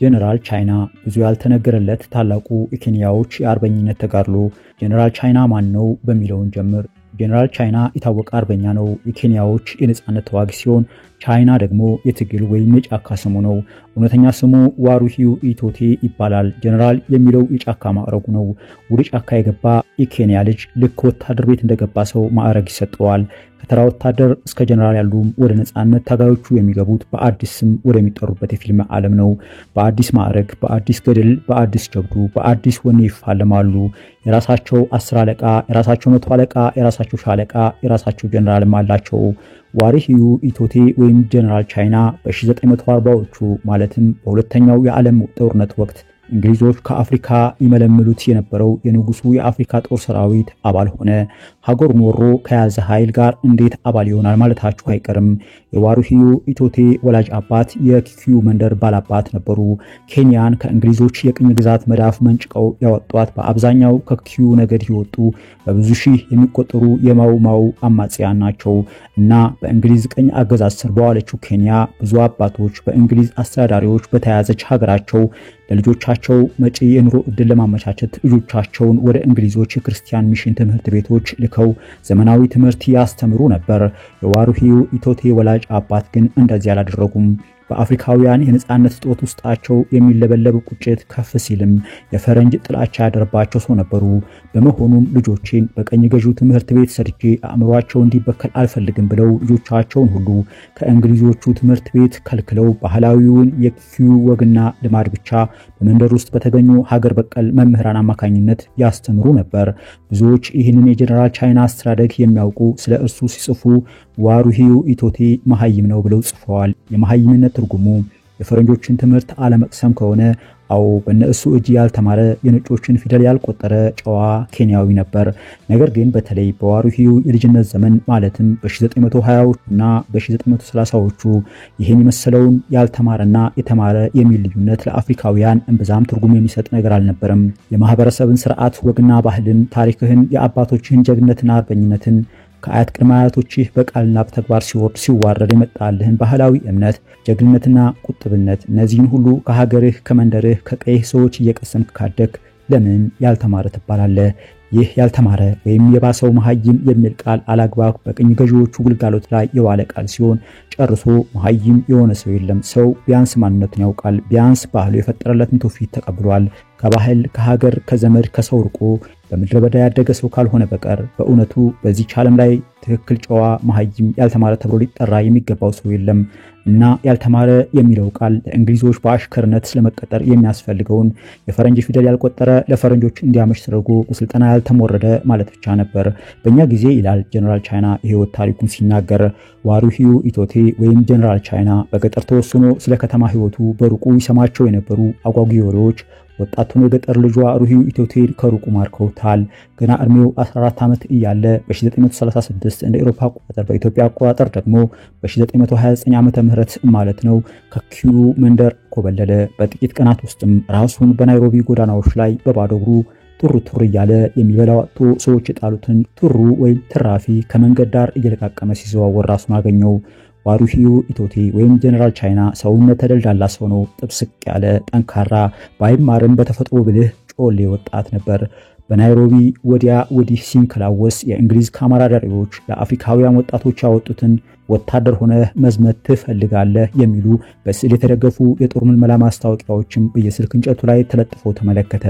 ጀነራል ቻይና ብዙ ያልተነገረለት ታላቁ የኬንያዎች የአርበኝነት ተጋድሎ ጀነራል ቻይና ማን ነው በሚለውን ጀምር። ጀነራል ቻይና የታወቀ አርበኛ ነው። የኬንያዎች የነጻነት ተዋጊ ሲሆን ቻይና ደግሞ የትግል ወይም የጫካ ስሙ ነው። እውነተኛ ስሙ ዋሩሂው ኢቶቴ ይባላል። ጀነራል የሚለው የጫካ ማዕረጉ ነው። ወደ ጫካ የገባ የኬንያ ልጅ ልክ ወታደር ቤት እንደገባ ሰው ማዕረግ ይሰጠዋል። ከተራ ወታደር እስከ ጀነራል ያሉም ወደ ነጻነት ታጋዮቹ የሚገቡት በአዲስ ስም ወደሚጠሩበት የፊልም ዓለም ነው። በአዲስ ማዕረግ፣ በአዲስ ገድል፣ በአዲስ ጀብዱ፣ በአዲስ ወኔ ይፋለማሉ። የራሳቸው 10 አለቃ፣ የራሳቸው 100 አለቃ፣ የራሳቸው ሻለቃ፣ የራሳቸው ጀነራልም አላቸው። ዋሩሂው ኢቶቴ ወይም ጀነራል ቻይና በ1940ዎቹ ማለትም በሁለተኛው የዓለም ጦርነት ወቅት እንግሊዞች ከአፍሪካ ይመለምሉት የነበረው የንጉሱ የአፍሪካ ጦር ሰራዊት አባል ሆነ። ሀገሩን ወሮ ከያዘ ኃይል ጋር እንዴት አባል ይሆናል ማለታችሁ አይቀርም። የዋሩሂው ኢቶቴ ወላጅ አባት የኪኩዩ መንደር ባላባት ነበሩ። ኬንያን ከእንግሊዞች የቅኝ ግዛት መዳፍ መንጭቀው ያወጧት በአብዛኛው ከኪኩዩ ነገድ የወጡ በብዙ ሺህ የሚቆጠሩ የማው ማው አማጽያን ናቸው እና በእንግሊዝ ቅኝ አገዛዝ ስር በዋለችው ኬንያ ብዙ አባቶች በእንግሊዝ አስተዳዳሪዎች በተያዘች ሀገራቸው ለልጆቻቸው መጪ የኑሮ ዕድል ለማመቻቸት ልጆቻቸውን ወደ እንግሊዞች የክርስቲያን ሚሽን ትምህርት ቤቶች ልከው ዘመናዊ ትምህርት ያስተምሩ ነበር። የዋሩሂው ኢቶቴ ወላጅ አባት ግን እንደዚህ አላደረጉም። በአፍሪካውያን የነጻነት ስጦት ውስጣቸው የሚለበለብ ቁጭት ከፍ ሲልም የፈረንጅ ጥላቻ ያደረባቸው ሰው ነበሩ። በመሆኑም ልጆቼን በቀኝ ገዢው ትምህርት ቤት ሰርጄ አእምሯቸው እንዲበከል አልፈልግም ብለው ልጆቻቸውን ሁሉ ከእንግሊዞቹ ትምህርት ቤት ከልክለው ባህላዊውን የኪኩዩ ወግና ልማድ ብቻ በመንደር ውስጥ በተገኙ ሀገር በቀል መምህራን አማካኝነት ያስተምሩ ነበር። ብዙዎች ይህንን የጀነራል ቻይና አስተዳደግ የሚያውቁ ስለ እርሱ ሲጽፉ ዋሩሂው ኢቶቴ መሐይም ነው ብለው ጽፈዋል። የመሐይምነት ትርጉሙ የፈረንጆችን ትምህርት አለመቅሰም ከሆነ አዎ በእነሱ እጅ ያልተማረ የነጮችን ፊደል ያልቆጠረ ጨዋ ኬንያዊ ነበር። ነገር ግን በተለይ በዋሩሂው የልጅነት ዘመን ማለትም በ1920ዎቹ እና በ1930ዎቹ ይህን የመሰለውን ያልተማረና የተማረ የሚል ልዩነት ለአፍሪካውያን እንብዛም ትርጉም የሚሰጥ ነገር አልነበረም። የማህበረሰብን ስርዓት፣ ወግና ባህልን፣ ታሪክህን፣ የአባቶችህን ጀግንነትና አርበኝነትን ከአያት ቅድመ አያቶችህ በቃልና በተግባር ሲዋረድ የመጣልህን ባህላዊ እምነት፣ ጀግንነትና ቁጥብነት እነዚህን ሁሉ ከሀገርህ፣ ከመንደርህ፣ ከቀይህ ሰዎች እየቀሰምክ ካደግ ለምን ያልተማረ ትባላለህ? ይህ ያልተማረ ወይም የባሰው መሐይም የሚል ቃል አላግባብ በቅኝ ገዢዎቹ ግልጋሎት ላይ የዋለ ቃል ሲሆን ጨርሶ መሐይም የሆነ ሰው የለም። ሰው ቢያንስ ማንነቱን ያውቃል። ቢያንስ ባህሉ የፈጠረለትን ትውፊት ተቀብሏል። ከባህል፣ ከሀገር፣ ከዘመድ፣ ከሰው ርቆ በምድረ በዳ ያደገ ሰው ካልሆነ በቀር በእውነቱ በዚህች ዓለም ላይ ትክክል ጨዋ መሐይም ያልተማረ ተብሎ ሊጠራ የሚገባው ሰው የለም እና ያልተማረ የሚለው ቃል ለእንግሊዞች በአሽከርነት ስለመቀጠር የሚያስፈልገውን የፈረንጅ ፊደል ያልቆጠረ ለፈረንጆች እንዲያመች ተደርጎ በስልጠና ያልተሞረደ ማለት ብቻ ነበር። በእኛ ጊዜ ይላል ጀነራል ቻይና የህይወት ታሪኩን ሲናገር፣ ዋሩሂው ኢቶቴ ወይም ጀነራል ቻይና በገጠር ተወስኖ ስለ ከተማ ህይወቱ በሩቁ ይሰማቸው የነበሩ አጓጊ ወሬዎች ወጣቱን የገጠር ልጇ ዋሩሂው ኢቶቴ ከሩቁ ማርከውታል። ገና እድሜው 14 ዓመት እያለ በ1936 እንደ አውሮፓ አቆጣጠር በኢትዮጵያ አቆጣጠር ደግሞ በ1929 ዓመተ ምህረት ማለት ነው ከኪኩዩ መንደር ኮበለለ። በጥቂት ቀናት ውስጥም ራሱን በናይሮቢ ጎዳናዎች ላይ በባዶ እግሩ ቱር እያለ የሚበላው አጥቶ ሰዎች የጣሉትን ቱሩ ወይም ትራፊ ከመንገድ ዳር እየለቃቀመ ሲዘዋወር ራሱን አገኘው። ዋሩሂው ኢቶቴ ወይም ጀነራል ቻይና ሰውነት ተደልዳላ ሰው ነው። ጥብስቅ ያለ ጠንካራ፣ ባይማርም በተፈጥሮ ብልህ ጮሌ ወጣት ነበር። በናይሮቢ ወዲያ ወዲህ ሲንከላወስ የእንግሊዝ ካማራዳሪዎች ለአፍሪካውያን ወጣቶች ያወጡትን ወታደር ሆነ መዝመት ትፈልጋለህ የሚሉ በስዕል የተደገፉ የጦር ምልመላ ማስታወቂያዎችም በየስልክ እንጨቱ ላይ ተለጥፈው ተመለከተ።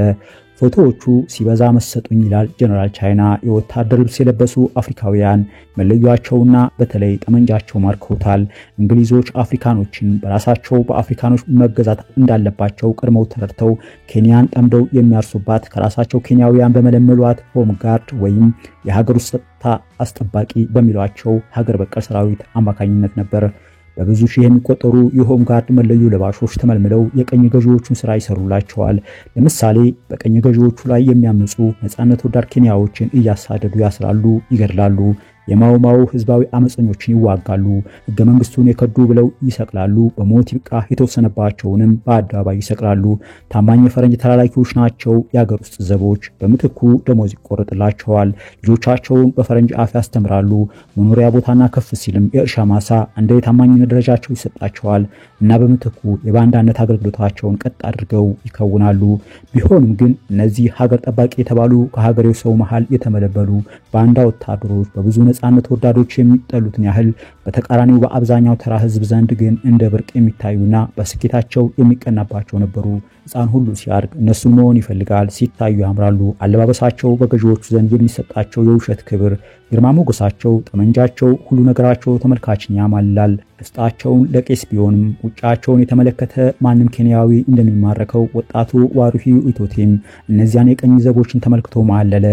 ፎቶዎቹ ሲበዛ መሰጡኝ ይላል ጀነራል ቻይና። የወታደር ልብስ የለበሱ አፍሪካውያን መለያቸውና በተለይ ጠመንጃቸው ማርከውታል። እንግሊዞች አፍሪካኖችን በራሳቸው በአፍሪካኖች መገዛት እንዳለባቸው ቀድመው ተረድተው ኬንያን ጠምደው የሚያርሱባት ከራሳቸው ኬንያውያን በመለመሏት ሆም ጋርድ ወይም የሀገር ውስጥ ጸጥታ አስጠባቂ በሚሏቸው ሀገር በቀል ሰራዊት አማካኝነት ነበር። በብዙ ሺህ የሚቆጠሩ የሆም ጋርድ መለዮ ለባሾች ተመልምለው የቀኝ ገዢዎቹን ስራ ይሰሩላቸዋል። ለምሳሌ በቀኝ ገዢዎቹ ላይ የሚያመጹ ነጻነት ወዳድ ኬንያዎችን እያሳደዱ ያስራሉ፣ ይገድላሉ። የማውማው ህዝባዊ አመፀኞችን ይዋጋሉ። ህገ መንግስቱን የከዱ ብለው ይሰቅላሉ። በሞት ይብቃ የተወሰነባቸውንም በአደባባይ ይሰቅላሉ። ታማኝ የፈረንጅ ተላላኪዎች ናቸው የሀገር ውስጥ ዘቦች። በምትኩ ደሞዝ ይቆረጥላቸዋል። ልጆቻቸውን በፈረንጅ አፍ ያስተምራሉ። መኖሪያ ቦታና ከፍ ሲልም የእርሻ ማሳ እንደ የታማኝነት ደረጃቸው ይሰጣቸዋል እና በምትኩ የባንዳነት አገልግሎታቸውን ቀጥ አድርገው ይከውናሉ። ቢሆንም ግን እነዚህ ሀገር ጠባቂ የተባሉ ከሀገሬው ሰው መሃል የተመለበሉ ባንዳ ወታደሮች በብዙ ነፃነት ወዳዶች የሚጠሉትን ያህል በተቃራኒው በአብዛኛው ተራ ህዝብ ዘንድ ግን እንደ ብርቅ የሚታዩና በስኬታቸው የሚቀናባቸው ነበሩ። ሕፃን ሁሉ ሲያድግ እነሱን መሆን ይፈልጋል። ሲታዩ ያምራሉ። አለባበሳቸው በገዢዎቹ ዘንድ የሚሰጣቸው የውሸት ክብር፣ ግርማ ሞገሳቸው፣ ጠመንጃቸው፣ ሁሉ ነገራቸው ተመልካችን ያማልላል። ውስጣቸውን ለቄስ ቢሆንም ውጫቸውን የተመለከተ ማንም ኬንያዊ እንደሚማረከው ወጣቱ ዋሩሂ ኢቶቴም እነዚያን የቀኝ ዘቦችን ተመልክቶ ማለለ።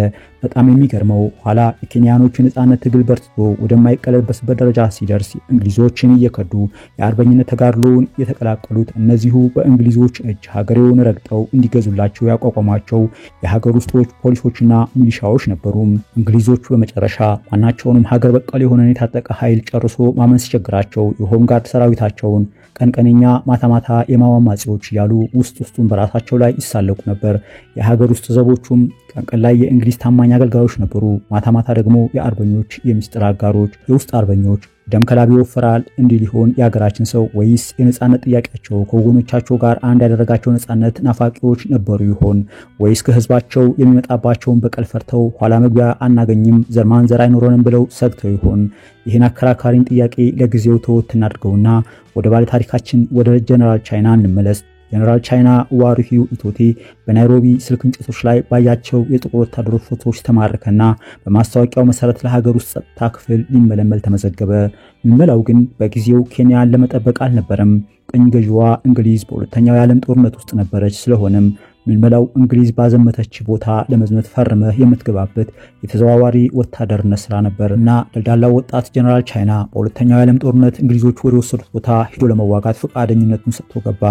በጣም የሚገርመው ኋላ የኬንያኖቹ ነፃነት ትግል በርትቶ ወደማይቀለበስበት ደረጃ ሲደርስ እንግሊዞችን እየከዱ የአርበኝነት ተጋድሎውን የተቀላቀሉት እነዚሁ በእንግሊዞች እጅ ሀገሬውን ረግጠው እንዲገዙላቸው ያቋቋሟቸው የሀገር ውስጦች ፖሊሶችና ሚሊሻዎች ነበሩ። እንግሊዞቹ በመጨረሻ ማናቸውንም ሀገር በቀል የሆነን የታጠቀ ኃይል ጨርሶ ማመን ሲቸግራቸው የሆም ጋርድ ሰራዊታቸውን ቀንቀነኛ ማታ ማታ የማማማጺዎች እያሉ ውስጡን በራሳቸው ላይ ይሳለቁ ነበር። የሀገር ውስጥ ዘቦቹም ቀንቀን ላይ የእንግሊዝ ታማኝ አገልጋዮች ነበሩ። ማታ ማታ ደግሞ የአርበኞች የሚስጥር አጋሮች፣ የውስጥ አርበኞች። ደም ከላብ ይወፍራል እንዲህ ሊሆን የሀገራችን ሰው ወይስ የነፃነት ጥያቄያቸው ከወገኖቻቸው ጋር አንድ ያደረጋቸው ነፃነት ናፋቂዎች ነበሩ ይሆን? ወይስ ከህዝባቸው የሚመጣባቸውን በቀል ፈርተው ኋላ መግቢያ አናገኝም ዘር ማንዘር አይኖረንም ብለው ሰግተው ይሆን? ይህን አከራካሪን ጥያቄ ለጊዜው ተወት እናድርገውና ወደ ባለ ታሪካችን ወደ ጀነራል ቻይና እንመለስ። ጀነራል ቻይና ዋሩሂ ኢቶቴ በናይሮቢ ስልክ እንጨቶች ላይ ባያቸው የጥቁር ወታደሮች ፎቶዎች ተማረከና በማስታወቂያው መሰረት ለሀገር ውስጥ ጸጥታ ክፍል ሊመለመል ተመዘገበ። ምልመላው ግን በጊዜው ኬንያን ለመጠበቅ አልነበረም። ቀኝ ገዢዋ እንግሊዝ በሁለተኛው የዓለም ጦርነት ውስጥ ነበረች። ስለሆነም ምልመላው እንግሊዝ ባዘመተች ቦታ ለመዝመት ፈርመህ የምትገባበት የተዘዋዋሪ ወታደርነት ስራ ነበር እና ደልዳላው ወጣት ጀነራል ቻይና በሁለተኛው የዓለም ጦርነት እንግሊዞች ወደ ወሰዱት ቦታ ሄዶ ለመዋጋት ፈቃደኝነቱን ሰጥቶ ገባ።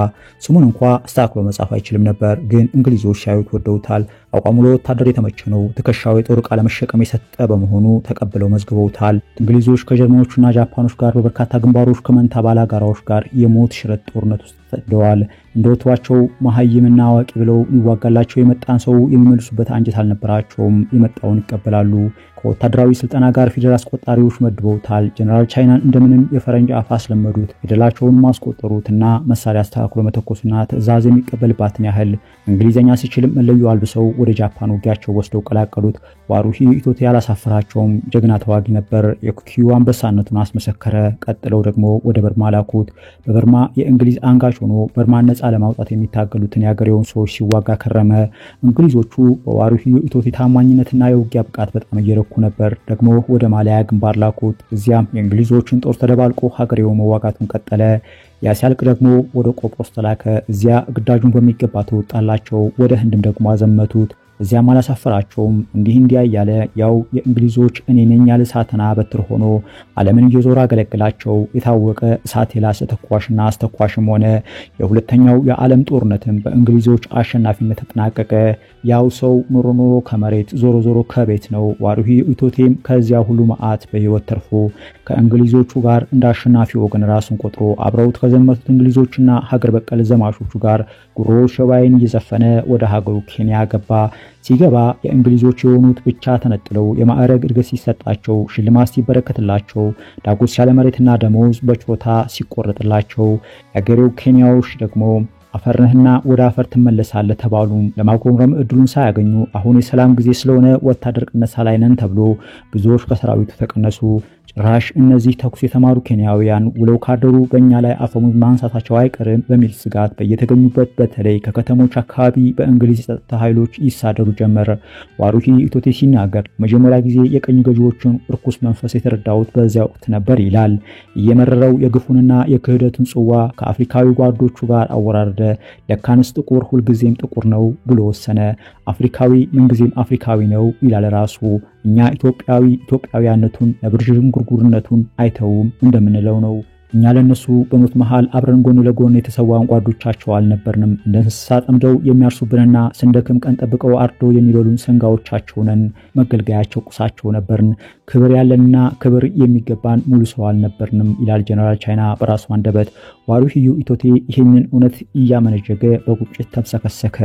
ስሙን እንኳን አስተካክሎ መጻፍ አይችልም ነበር፣ ግን እንግሊዞች ሲያዩት ወደውታል። አቋሙ ለወታደር የተመቸ ነው። ትከሻው የጦር ዕቃ ለመሸከም የሰጠ በመሆኑ ተቀብለው መዝግበውታል። እንግሊዞች ከጀርመኖችና ጃፓኖች ጋር በበርካታ ግንባሮች ከመንታ ባላጋራዎች ጋር የሞት ሽረት ጦርነት ውስጥ ተጠምደዋል። እንደወትሯቸው መሐይምና አዋቂ ብለው ሊዋጋላቸው የመጣን ሰው የሚመልሱበት አንጀት አልነበራቸውም። የመጣውን ይቀበላሉ። ከወታደራዊ ስልጠና ጋር ፊደል አስቆጣሪዎች መድበውታል። ጀነራል ቻይናን እንደምንም የፈረንጅ አፍ አስለመዱት። ፊደላቸውን ማስቆጠሩትና መሳሪያ አስተካክሎ መተኮስና ትዕዛዝ የሚቀበልባትን ያህል እንግሊዘኛ ሲችልም መለዩ አልብሰው ወደ ጃፓን ውጊያቸው ወስደው ቀላቀሉት። ዋሩሂ ኢቶቴ አላሳፈራቸውም። ጀግና ተዋጊ ነበር። የኩኪው አንበሳነቱን አስመሰከረ። ቀጥለው ደግሞ ወደ በርማ ላኩት። በበርማ የእንግሊዝ አንጋች ሆኖ በርማን ነፃ ለማውጣት የሚታገሉትን የአገሬውን ሰዎች ሲዋጋ ከረመ። እንግሊዞቹ በዋሩሂ ኢቶቴ ታማኝነትና የውጊያ ብቃት በጣም እየረኩ ነበር። ደግሞ ወደ ማሊያ ግንባር ላኩት። እዚያም የእንግሊዞችን ጦር ተደባልቆ ሀገሬው መዋጋቱን ቀጠለ። ያ ሲያልቅ ደግሞ ወደ ቆጵሮስ ተላከ። እዚያ ግዳጁን በሚገባ ተወጣላቸው። ወደ ህንድም ደግሞ አዘመቱት። እዚያም አላሳፈራቸውም። እንዲህ እያለ ያው የእንግሊዞች እኔ ነኝ ያለ ሳተና በትር ሆኖ ዓለምን እየዞረ አገለግላቸው። የታወቀ እሳት የላሰ ተኳሽና አስተኳሽም ሆነ። የሁለተኛው የዓለም ጦርነትም በእንግሊዞች አሸናፊነት ተጠናቀቀ። ያው ሰው ኖሮ ከመሬት ዞሮ ከቤት ነው። ዋሩሂ ኢቶቴም ከዚያ ሁሉ መዓት በህይወት ተርፎ ከእንግሊዞቹ ጋር እንደ አሸናፊ ወገን ራሱን ቆጥሮ አብረውት ከዘመቱት እንግሊዞችና ሀገር በቀል ዘማቾቹ ጋር ጉሮ ሸባይን እየዘፈነ ወደ ሀገሩ ኬንያ ገባ። ሲገባ የእንግሊዞች የሆኑት ብቻ ተነጥለው የማዕረግ እድገት ሲሰጣቸው፣ ሽልማት ሲበረከትላቸው፣ ዳጎስ ያለ መሬትና ደሞዝ በችሮታ ሲቆረጥላቸው፣ የአገሬው ኬንያዎች ደግሞ አፈርነህና ወደ አፈር ትመለሳለህ ተባሉ። ለማጎምረም እድሉን ሳያገኙ አሁን የሰላም ጊዜ ስለሆነ ወታደር ቅነሳ ላይ ነን ተብሎ ብዙዎች ከሰራዊቱ ተቀነሱ። ጭራሽ እነዚህ ተኩስ የተማሩ ኬንያውያን ውለው ካደሩ በእኛ ላይ አፈሙዝ ማንሳታቸው አይቀርም በሚል ስጋት በየተገኙበት በተለይ ከከተሞች አካባቢ በእንግሊዝ የጸጥታ ኃይሎች ይሳደሩ ጀመር። ዋሩሂ ኢቶቴ ሲናገር መጀመሪያ ጊዜ የቀኝ ገዢዎችን ርኩስ መንፈስ የተረዳሁት በዚያ ወቅት ነበር ይላል። እየመረረው የግፉንና የክህደቱን ጽዋ ከአፍሪካዊ ጓዶቹ ጋር አወራረደ። ለካንስ ጥቁር ሁልጊዜም ጥቁር ነው ብሎ ወሰነ። አፍሪካዊ ምንጊዜም አፍሪካዊ ነው ይላል ራሱ። እኛ ኢትዮጵያዊያነቱን ለብርዥንጉርጉርነቱን አይተውም እንደምንለው ነው። እኛ ለነሱ በሞት መሃል አብረን ጎን ለጎን የተሰዋን ጓዶቻቸው አልነበርንም። እንደ እንስሳ ጠምደው የሚያርሱብንና ስንደክም ቀን ጠብቀው አርደው የሚበሉን ሰንጋዎቻቸው ነን። መገልገያቸው ቁሳቸው ነበርን። ክብር ያለንና ክብር የሚገባን ሙሉ ሰው አልነበርንም ይላል ጀነራል ቻይና በራሱ አንደበት። ዋሩሂዩ ኢቶቴ ይህንን እውነት እያመነጀገ በቁጭት ተብሰከሰከ።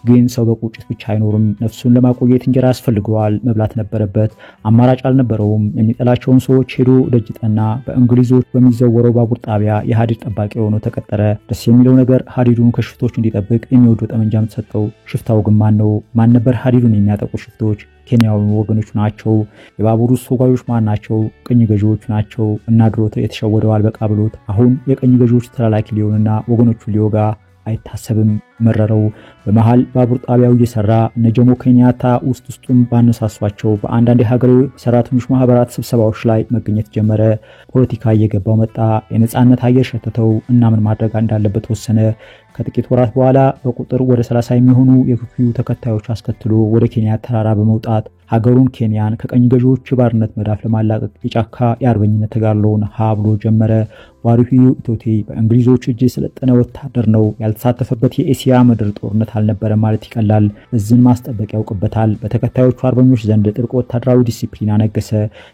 ግን ሰው በቁጭት ብቻ አይኖርም። ነፍሱን ለማቆየት እንጀራ ያስፈልገዋል። መብላት ነበረበት። አማራጭ አልነበረውም። የሚጠላቸውን ሰዎች ሄዶ ደጅ ጠና። በእንግሊዞች በሚዘወረው ባቡር ጣቢያ የሀዲድ ጠባቂ ሆኖ ተቀጠረ። ደስ የሚለው ነገር ሀዲዱን ከሽፍቶች እንዲጠብቅ የሚወደው ጠመንጃም ተሰጠው። ሽፍታው ግን ማን ነው? ማን ነበር ሀዲዱን የሚያጠቁ ሽፍቶች? ኬንያዊ ወገኖቹ ናቸው። የባቡሩ ተጓዦች ማን ናቸው? ቅኝ ገዢዎቹ ናቸው። እና ድሮ የተሸወደው አልበቃ ብሎት አሁን የቅኝ ገዢዎች ተላላኪ ሊሆንና ወገኖቹ ሊወጋ አይታሰብም። መረረው። በመሃል ባቡር ጣቢያው እየሰራ እነ ጆሞ ኬንያታ ውስጡን ባነሳሷቸው በአንዳንድ የሀገሬው ሰራተኞች ማህበራት ስብሰባዎች ላይ መገኘት ጀመረ። ፖለቲካ እየገባው መጣ። የነጻነት አየር ሸተተው እና ምን ማድረግ እንዳለበት ወሰነ። ከጥቂት ወራት በኋላ በቁጥር ወደ 30 የሚሆኑ የኩኩዩ ተከታዮች አስከትሎ ወደ ኬንያ ተራራ በመውጣት ሀገሩን ኬንያን ከቀኝ ገዢዎች ባርነት መዳፍ ለማላቀቅ የጫካ የአርበኝነት ተጋድሎውን ሀ ብሎ ጀመረ። ዋሩሂዩ ኢቶቴ በእንግሊዞች እጅ የሰለጠነ ወታደር ነው። ያልተሳተፈበት የኤሲያ ምድር ጦርነት አልነበረም ማለት ይቀላል። እዝን ማስጠበቅ ያውቅበታል። በተከታዮቹ አርበኞች ዘንድ ጥብቅ ወታደራዊ ዲሲፕሊን አነገሰ።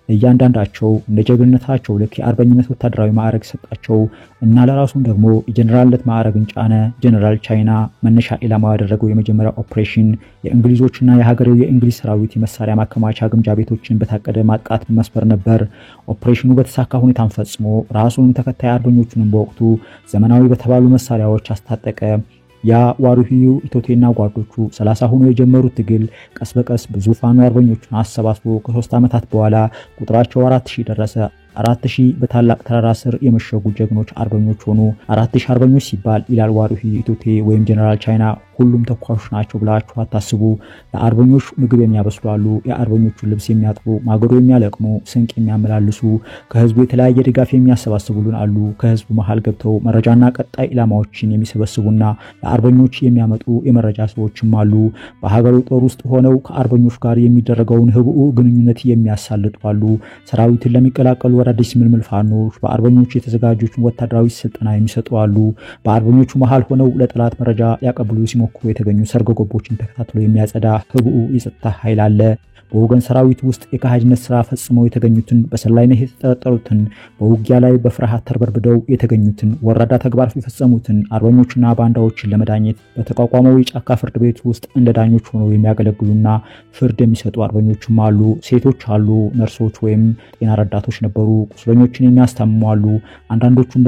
ለእያንዳንዳቸው እንደ ጀግንነታቸው ልክ የአርበኝነት ወታደራዊ ማዕረግ ሰጣቸው እና ለራሱም ደግሞ የጀነራልነት ማዕረግን ጫነ። ጀነራል ቻይና መነሻ ኢላማ ያደረገው የመጀመሪያ ኦፕሬሽን የእንግሊዞችና የሀገሬው የእንግሊዝ ሰራዊት የመሳሪያ ማከማቻ ግምጃ ቤቶችን በታቀደ ማጥቃት መስበር ነበር። ኦፕሬሽኑ በተሳካ ሁኔታ ፈጽሞ ራሱንም ተከታይ አርበኞቹንም በወቅቱ ዘመናዊ በተባሉ መሳሪያዎች አስታጠቀ። ያ ዋሩሂዩ ኢቶቴና ጓዶቹ 30 ሆኖ የጀመሩት ትግል ቀስ በቀስ ብዙ ፋኖ አርበኞቹን አሰባስቦ ከ3 ዓመታት በኋላ ቁጥራቸው 4000 ደረሰ። 4000 በታላቅ ተራራ ስር የመሸጉ ጀግኖች አርበኞች ሆኑ። 4000 አርበኞች ሲባል ይላል ዋሩሂዩ ኢቶቴ ወይም ጀነራል ቻይና ሁሉም ተኳሾች ናቸው ብላችሁ አታስቡ። ለአርበኞች ምግብ የሚያበስሉ አሉ፣ የአርበኞቹን ልብስ የሚያጥቡ፣ ማገዶ የሚያለቅሙ፣ ስንቅ የሚያመላልሱ፣ ከህዝቡ የተለያየ ድጋፍ የሚያሰባስቡልን አሉ። ከህዝቡ መሃል ገብተው መረጃና ቀጣይ ኢላማዎችን የሚሰበስቡና ለአርበኞች የሚያመጡ የመረጃ ሰዎችም አሉ። በሀገሩ ጦር ውስጥ ሆነው ከአርበኞች ጋር የሚደረገውን ህብኡ ግንኙነት የሚያሳልጡ አሉ። ሰራዊትን ለሚቀላቀሉ አዳዲስ ምልምል ፋኖች በአርበኞች የተዘጋጁትን ወታደራዊ ስልጠና የሚሰጡ አሉ። በአርበኞቹ መሃል ሆነው ለጠላት መረጃ ያቀብሉ ሲሞክሩ የተገኙ ሰርጎ ገቦችን ተከታትሎ የሚያጸዳ ህብኡ የጸጥታ ኃይል አለ። በወገን ሰራዊት ውስጥ የካህድነት ስራ ፈጽመው የተገኙትን፣ በሰላይነት የተጠረጠሩትን፣ በውጊያ ላይ በፍርሃት ተርበርብደው የተገኙትን፣ ወራዳ ተግባር የፈጸሙትን አርበኞችና ባንዳዎችን ለመዳኘት በተቋቋመው የጫካ ፍርድ ቤት ውስጥ እንደ ዳኞች ሆነው የሚያገለግሉና ፍርድ የሚሰጡ አርበኞችም አሉ። ሴቶች አሉ። ነርሶች ወይም ጤና ረዳቶች ነበሩ። ቁስለኞችን የሚያስታምሙ አሉ። አንዳንዶቹም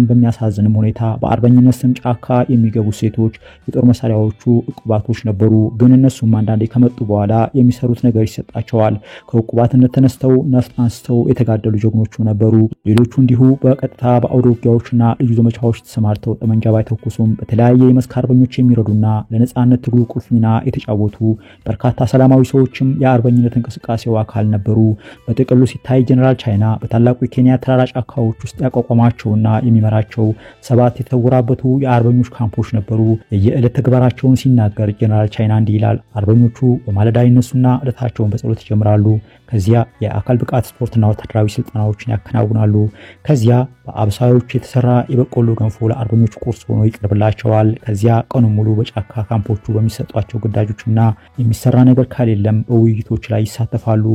በሚያሳዝንም ሁኔታ በአርበኝነት ስም ጫካ የሚገቡ ሴቶች የጦር መሳሪያዎቹ ዕቁባቶች ነበሩ። ግን እነሱም አንዳንዴ ከመጡ በኋላ የሚሰሩት ነገር ይሰጣቸዋል። ከዕቁባትነት ተነስተው ነፍጥ አንስተው የተጋደሉ ጀግኖቹ ነበሩ። ሌሎቹ እንዲሁ በቀጥታ በአውደ ውጊያዎችና ልዩ ዘመቻዎች ተሰማርተው ጠመንጃ ባይተኩሱም በተለያየ የመስክ አርበኞች የሚረዱና ለነጻነት ትግሉ ቁልፍ ሚና የተጫወቱ በርካታ ሰላማዊ ሰዎችም የአርበኝነት እንቅስቃሴው አካል ነበሩ። በጥቅሉ ሲታይ ጀነራል ቻይና በታላቁ የኬንያ ተራራ ጫካዎች ውስጥ ያቋቋማቸውና የሚመራቸው 7 የተወራበቱ የአርበኞች ካምፖች ነበሩ። የየዕለት ተግባራቸውን ሲናገር ጀነራል ቻይና እንዲህ ይላል። አርበኞቹ በማለዳ ይነሱና ዕለታቸውን በጸሎት ይጀምራሉ። ከዚያ የአካል ብቃት ስፖርትና ወታደራዊ ስልጠናዎችን ያከናውናሉ። ከዚያ በአብሳዮች የተሰራ የበቆሎ ገንፎ ለአርበኞቹ ቁርስ ሆኖ ይቀርብላቸዋል። ከዚያ ቀኑን ሙሉ በጫካ ካምፖቹ በሚሰጧቸው ግዳጆችና የሚሰራ ነገር ካሌለም በውይይቶች ላይ ይሳተፋሉ።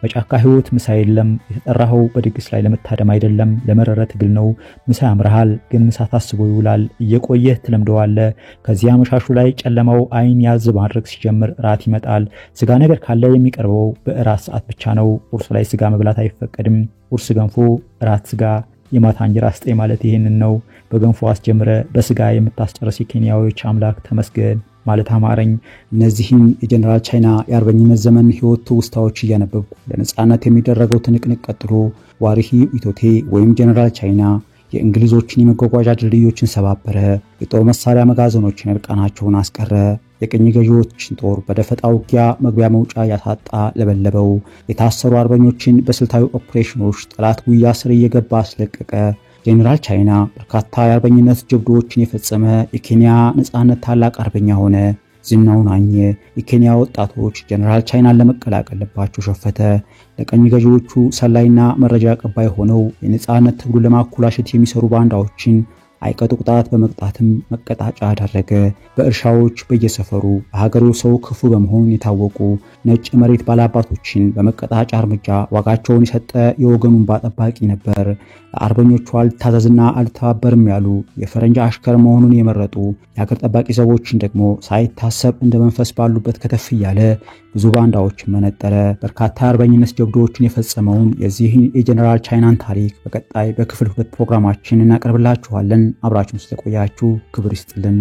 በጫካ ህይወት ምሳ የለም። የተጠራኸው በድግስ ላይ ለመታደም አይደለም፣ ለመረረ ትግል ነው። ምሳ ያምርሃል፣ ግን ምሳ ታስቦ ይውላል። እየቆየህ ትለምደዋለህ። ከዚያ መሻሹ ላይ ጨለማው አይን ያዝ ማድረግ ሲጀምር ራት ይመጣል። ስጋ ነገር ካለ የሚቀርበው በእራት ሰዓት ብቻ ነው። ቁርስ ላይ ስጋ መብላት አይፈቀድም። ቁርስ ገንፎ፣ እራት ስጋ፣ የማታ እንጀራ ስጠኝ ማለት ይሄንን ነው። በገንፎ አስጀምረ በስጋ የምታስጨርስ የኬንያዎች አምላክ ተመስገን ማለት አማረኝ። እነዚህም የጀነራል ቻይና የአርበኝነት ዘመን ህይወት ውስታዎች እያነበብኩ ለነጻነት የሚደረገው ትንቅንቅ ቀጥሎ ዋሩሂዩ ኢቶቴ ወይም ጀነራል ቻይና የእንግሊዞችን የመጓጓዣ ድልድዮችን ሰባበረ። የጦር መሳሪያ መጋዘኖችን እርቃናቸውን አስቀረ። የቅኝ ገዢዎችን ጦር በደፈጣ ውጊያ መግቢያ መውጫ ያሳጣ ለበለበው። የታሰሩ አርበኞችን በስልታዊ ኦፕሬሽኖች ጠላት ጉያ ስር እየገባ አስለቀቀ። ጀነራል ቻይና በርካታ የአርበኝነት ጀብዶዎችን የፈጸመ የኬንያ ነጻነት ታላቅ አርበኛ ሆነ። ዝናውን አኘ። የኬንያ ወጣቶች ጀነራል ቻይናን ለመቀላቀል ልባቸው ሸፈተ። ለቀኝ ገዢዎቹ ሰላይና መረጃ አቀባይ ሆነው የነጻነት ትግሉን ለማኮላሸት የሚሰሩ ባንዳዎችን አይቀጡ ቅጣት በመቅጣትም መቀጣጫ አደረገ። በእርሻዎች በየሰፈሩ በሀገሬው ሰው ክፉ በመሆን የታወቁ ነጭ መሬት ባላባቶችን በመቀጣጫ እርምጃ ዋጋቸውን የሰጠ የወገኑን ባጠባቂ ነበር። ለአርበኞቹ አልታዘዝና አልተባበርም ያሉ የፈረንጅ አሽከር መሆኑን የመረጡ የሀገር ጠባቂ ሰዎችን ደግሞ ሳይታሰብ እንደ መንፈስ ባሉበት ከተፍ እያለ ብዙ ባንዳዎችን መነጠረ። በርካታ አርበኝነት ጀብዶዎችን የፈጸመውን የዚህን የጀነራል ቻይናን ታሪክ በቀጣይ በክፍል 2 ፕሮግራማችን እናቀርብላችኋለን። አብራችሁን ስለቆያችሁ ክብር ይስጥልን።